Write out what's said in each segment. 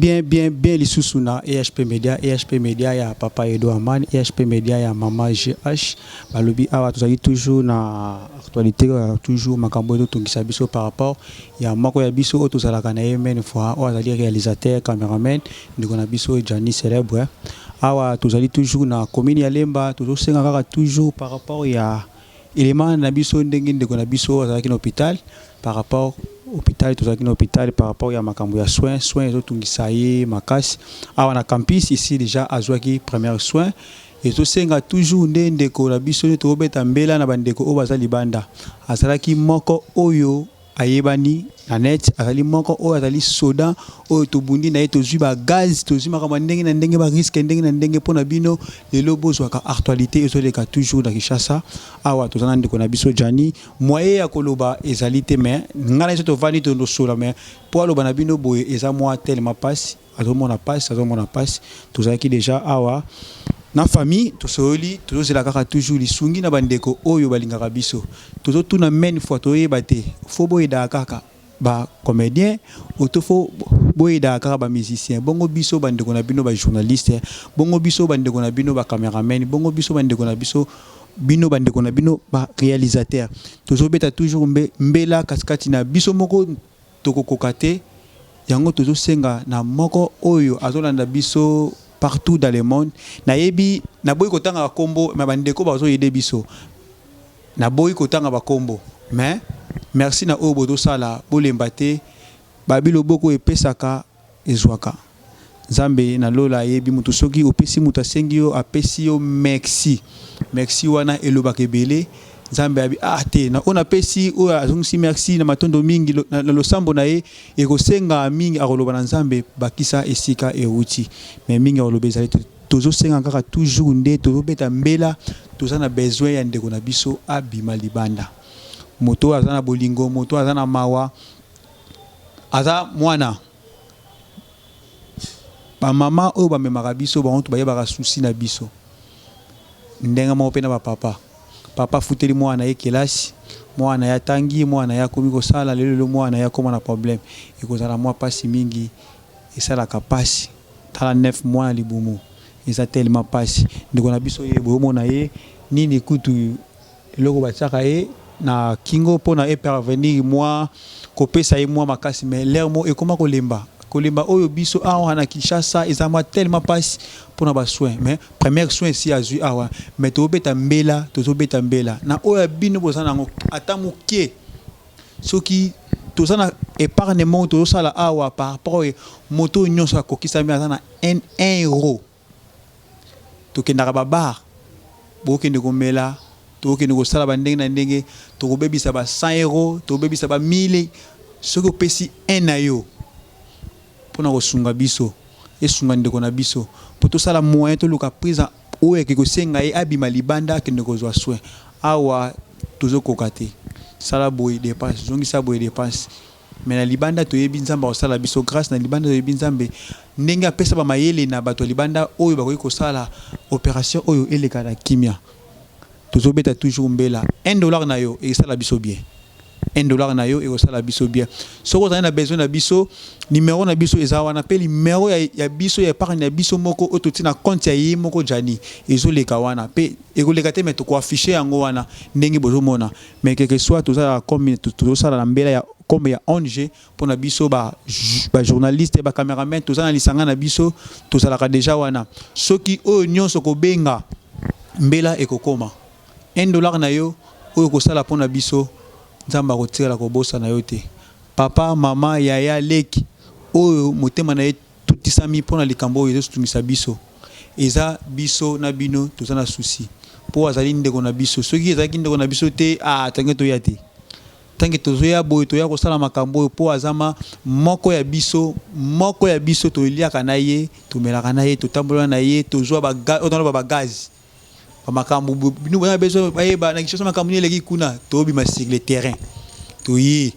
bien les sous-suna EHP Media ya papa Edo Aman, EHP Media ya maman GH. Balobi awa tozali toujours na actualité toujours makambo to tongisa biso par rapport ya mako ya biso to zalaka na yemen fois o azali réalisateur cameraman ndiko na biso Johnny Célèbre. Awa tozali toujours na commune ya Lemba tozosenga kaka toujours par rapport ya élément na biso ndenge ndeko na biso azalaki na hôpital par rapport hôpital tozalaki na hôpital par rapport ya makambo ya soins ezotungisa ye makasi awa na campus ici déjà azwaki premier soin et tosenga toujours nde ndeko na biso ne tobeta mbela na bandeko o bazali banda azalaki moko oyo ayebani na net azali moko oyo azali soda oyo tobundi na ye tozwi ba gaz tozwi makambo ndenge na ndenge ba risque ndenge na ndenge pona bino lelo bozwaka actualité ezoleka toujours na Kinshasa awa tozana ndeko na biso Jani moyen ya koloba ezali te mais ngana iso tovandi to sola mais po aloba na bino boye eza moi tellement passe azomona passe tozalaki déjà awa na famille tosoli tozozela kaka toujours lisungi na bandeko oyo balingaka biso tozotuna main fois toyeba te fo boyeda kaka ba comédien autofo boyeda kaka ba musicien bongo biso bandeko na bino ba journaliste bongo biso bandeko na bino ba cameraman bongo biso bandeko na biso bandeko na bino ba réalisateur tozobeta toujours mbela kaskati na biso moko tokokoka te yango tozosenga na moko oyo azolanda biso partout dans le monde na yebi na boyi kotanga bakombo ma bandeko bazo yede biso na boyi kotanga bakombo mais merci na oyo bodo sala bolemba te babilo boko epesaka ezwaka Nzambe na lola yebi mutu soki opesi mutu asengi yo apesi yo merci wana elobaka ebele Nzambe abi te na ona pesi o azungisi merci na matondo mingi na losambo na ye ekosenga mingi akoloba na Nzambe bakisa esika euti mais mingi akolobeza tozosenga kaka toujours nde tozobeta mbela tozana besoin ya ndeko na biso abima libanda moto azana bolingo moto azana mawa aza mwana ba mama o ba memaka biso ba hontu bayebaka souci na biso ndenga mo pe na ba papa futeli mwana ye kelasi mwana ya tangi mwana ya komi ko sala lelo mwana ya koma na problème ekozala mwa pasi mingi esala kapasi tala 9 mois libumu eza tellement pasi ndeko na biso ye bomo na ye nini kutu eloko batiaka ye na kingo pona e parvenir moi kopesa ye moi makasi mais lermo ekoma kolemba oyo biso awa na Kinshasa ezama tellement passe pour na ba soin mais premier soin si azui awa mais tozobeta mbela na oyo bino bozana ngo atamuke soki tozana épargne mo tozosala awa par rapport moto nyonso akokisa mi azana 1 euro tokendaka ba bar bokende komela tokende kosala bandenge na ndenge tokobebisa ba 100 euro tokobebisa ba 1000 soki opesi 1 na yo pona kosunga biso esunga ndeko na biso poto sala moyen to luka prise oyo kekosenga ye abima libanda kende kozwa soin awa tozokoka te sala boye dépense zongisa boye dépense mais na libanda toyebi Nzambe osala biso grâce na libanda toyebi Nzambe ndenge apesa ba mayele na bato libanda oyo bakoki kosala opération oyo eleka na kimia tozobeta toujours mbela $1 na yo esala biso bien $1 na yo ekosala biso bien soko tana na besoin na biso numéro na biso ezawa na pe numéro ya biso ya épargne na biso moko ototi na compte ya ye moko Jani ezoleka wana pe ekoleka te mais to ko afficher yango wana ndenge bozomona mais quelque soit tozala comme tozosala na mbela ya comme ya ONG pona biso ba journaliste ba cameraman tozana lisanga na biso tozala ka déjà wana soki oyo nyonso ko benga mbela ekokoma $1 na yo oyo kosala pona biso Nzamba kotira kobosa na yote papa mama yaya leki oyo motema na ye tutisami pona likambo oyo ezotumisa biso eza biso na bino tozana souci po azali ndeko na biso soki ezaki ndeko na biso te tange to yate tange tozoya boye toya kosala makambo po azama moko ya biso toliaka na ye tomelaka na ye totambola na ye tozwa ba gaz makambo bino bana besoin bayeba na Kinshasa makambo ni leki kuna tobima sur le terrain toyi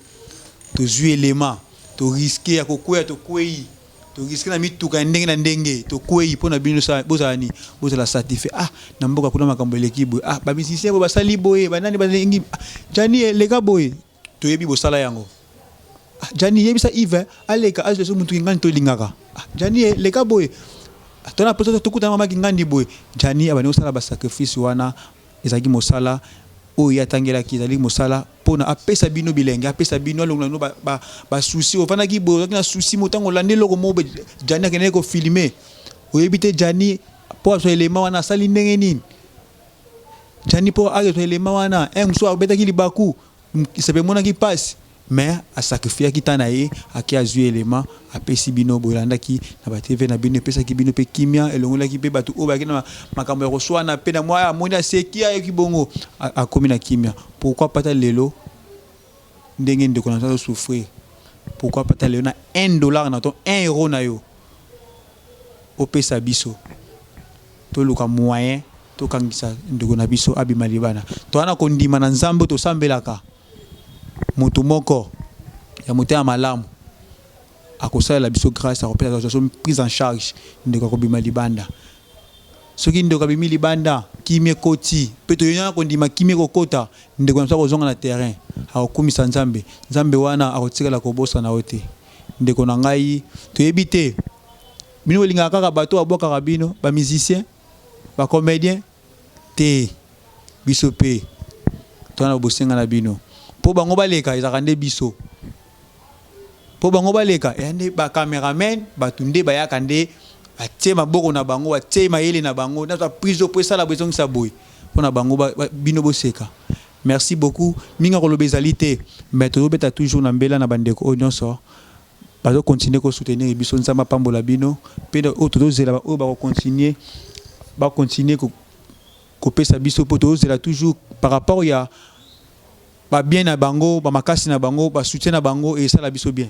tozwi élément to risquer ya kokwea to kwei to risquer na mituka ndenge na ndenge to kwei pona bino sa bozani bozala satisfait na mboka kuna makambo leki boy ba musicien bo basali boy banani balengi Jani leka boy toyebi bosala yango Jani yebisa Yves aleka azo so mutu ngani to lingaka. Jani leka boy. Tona poto to kuta mama ngandi boy. Jani abani osala ba sacrifice wana ezaki mosala oyo yatangela kizali mosala pona apesa bino bilenge apesa bino longa no ba souci ofana ki bo na souci motango landelo ko mo Jani akene ko filmer. Oyebite Jani po so elema wana sali ndenge nini. Jani po age so elema wana mso abeta ki libaku sepe mona ki passe mais a sacrifier ki tanaye aki azu elema apesi bino bolanda ki na ba TV na bino pesa ki bino pe kimia elongola ki pe batu o ba ki na makambo ya koswa na pe na moi amoni aseki ya ki bongo akomi na kimia. Pourquoi pas ta lelo ndenge ndeko na so souffrir? Pourquoi pas ta lelo na $1 na ton €1 na yo o pesa biso to luka moyen to kangisa ndeko na biso abima libana to ana kondima na nzambe to sambelaka mutu moko ya mutema malamu akosala la biso grâce akopesa so prise en charge ndeko ko bima libanda soki ndeko bimi libanda kimie koti peto yona kondima kimie kokota ndeko na so zonga na terrain akokumisa nzambe nzambe wana akotikala kobosa na ote ndeko na ngai to yebite bino linga kaka bato aboka kabino ba musicien ba comédien te biso pe to na bosenga na bino po bango baleka ezaka nde biso po bango baleka yande ba cameraman batunde bayaka nde atie maboko na bango atie mayele na bango na prise po sala besoin sa boy pona bango bino boseka. Merci beaucoup minga kolobezali te mais to beta toujours na mbela na bandeko nyonso bazo continuer ko soutenir biso nzamba pambola bino pe o to zela o ba continuer ko pesa biso po to zela toujours par rapport ya ba bien na bango ba makasi na bango ba soutien na bango et ça la biso bien.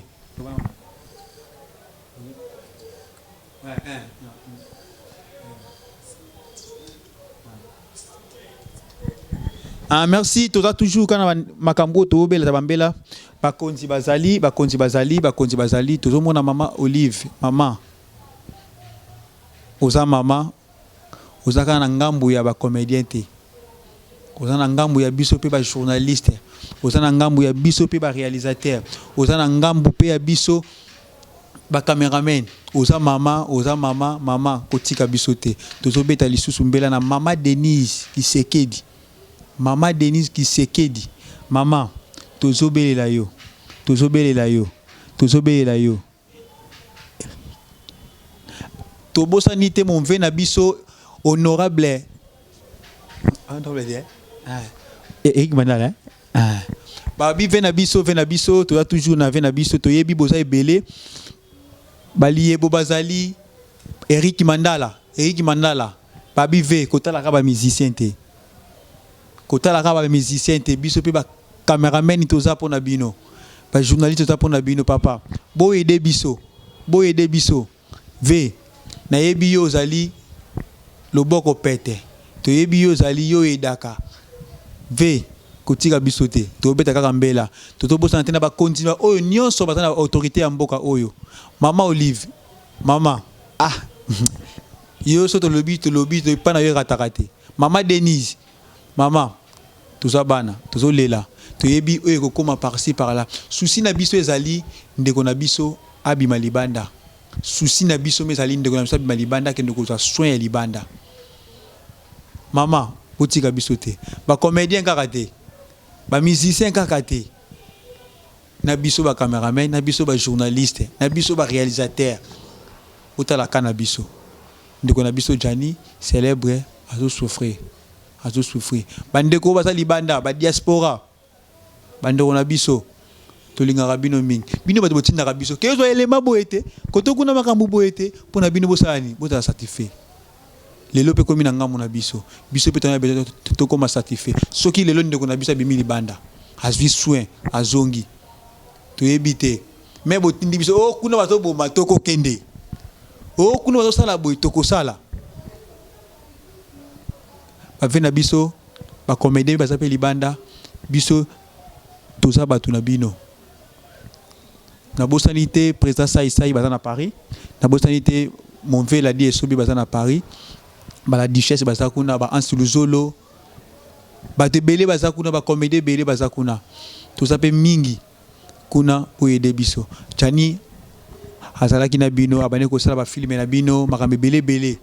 Merci to toujours kana makambo to bela tabambela bakonzi bazali to mona mama Olive mama oza mama oza kana ngambu ya ba comédien te oza na ngambu ya biso pe ba journaliste oza na ngambu ya biso pe ba réalisateur oza na ngambu pe ya biso ba cameraman oza mama kotika biso te tozobeta lisusu mbela na mama Denise Kisekedi mama tozobelela yo tobosani te mon ve na biso honorable Eric Mandala babi ve na biso to toujours na ve na biso to yebi boza ebele baliye bo bazali Eric Mandala babi ve kotala ka ba musicien te biso pe ba cameraman toza pona bino ba journaliste toza pona bino papa bo aider biso ve na yebi yo zali loboko pete to yebi yo zali yo edaka ve kotika biso te to beta kaka mbela to bosana te na ba continue oyo nyonso bazana autorité ya mboka oyo mama Olive mama yo so to lobi to pana yo ratakate mama Denise mama toza bana tozo lela to yebi oyo kokoma par-ci par-là souci na biso ezali ndeko na biso abima libanda souci na biso mezali ndeko na biso abima libanda ke ndeko za soin ya libanda mama botika biso te ba comédien kaka te ba musicien kaka te na biso ba cameraman na biso ba journaliste na biso ba réalisateur otala kana biso ndeko na biso Jani célèbre azo souffrir bandeko baza libanda ba diaspora bandeko na biso tolingaka bino mingi bino bato botindaka biso kezo elema boete koto kuna makambu boete pona bino bosani botala satisfait lelo pe komi na ngambo na biso pe tona beto to koma satisfait soki lelo ndeko na biso abimi libanda azwi soin azongi to yebite mais botindi biso kuna bato boma toko kende kuna bato sala boy toko sala bavena biso ba comédien baza pe libanda biso toza batu na bino na bosanité président Saïsaï baza na Paris na bosanité mon ve la di esobi baza na Paris bala duchesse baza kuna ba Ansuluzolo ba tebele baza kuna ba comédien belé baza kuna toza pe mingi kuna po aider biso. Jani azalaki na bino abane ko sala ba filmer na bino makambe belé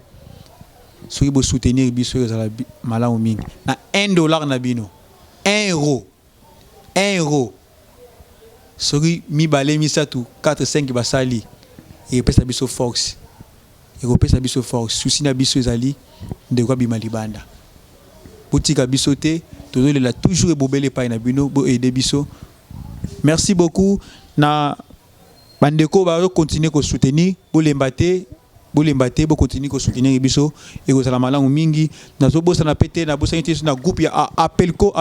soki bo soutenir biso ezala malamu mingi na $1 na bino €1 soki mibale misatu 4-5 basali epesa biso force ekopesa biso force susi na biso ezali ndeko bima libanda botika biso te tozolela toujours ebobele pa na bino bo aider biso. Merci beaucoup na bandeko ba continuer ko soutenir bolemba te bo continuer ko soutenir biso et ko sala malamu mingi na zo bosa na pété na bosa nti na groupe ya appelco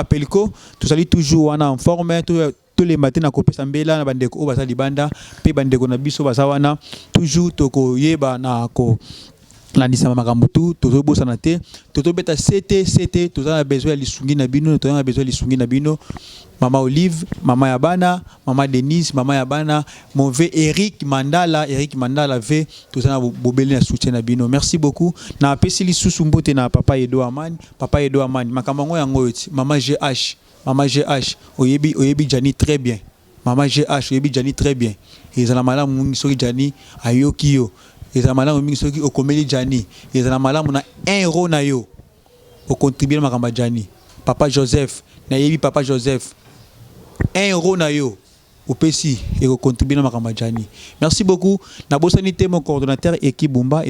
tozali toujours wana en forme tous les matins na kopesa mbela na bandeko o basa libanda pe bandeko na biso basa wana toujours toko yeba na ko landisa makambo tu tozo bosa na te toto beta CT tozana besoin ya lisungi na bino tozana besoin ya lisungi na bino. Mama Olive, Mama Yabana, Mama Denise, Mama Yabana, mon V Eric Mandala V, tout ça bobeli na soutien na bino. Merci beaucoup. Na pesili susumbote na Papa Edo Amani, makamango yango yoti, Mama GH, oyebi Jani très bien. Mama GH, oyebi Jani très bien. Ezala malamu mungi soki Jani ayoki yo. Ezala malamu mungi soki okomeli Jani. Ezala malamu na €1 na yo. O contribuer makamba Jani. Papa Joseph, na yebi Papa Joseph. €1 na yo au PC et au contribuer na makamba Jani. Merci beaucoup. Na bosanité mon coordonnateur équipe Bumba.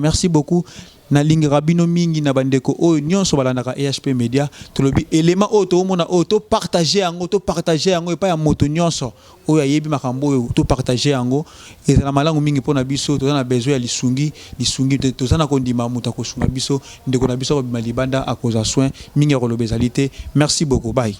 Merci beaucoup. Na lingi rabino mingi na bandeko o nyonso balandaka EHP Media. Tolobi élément auto mona auto partager yango et pas ya moto nyonso. O ya yebi makambo auto partager yango. Et na malangu mingi pona biso to na besoin ya lisungi to sana kondima muta ko sunga biso ndeko na biso ko bimalibanda akoza soin mingi ya kolobezalité. Merci beaucoup. Bye.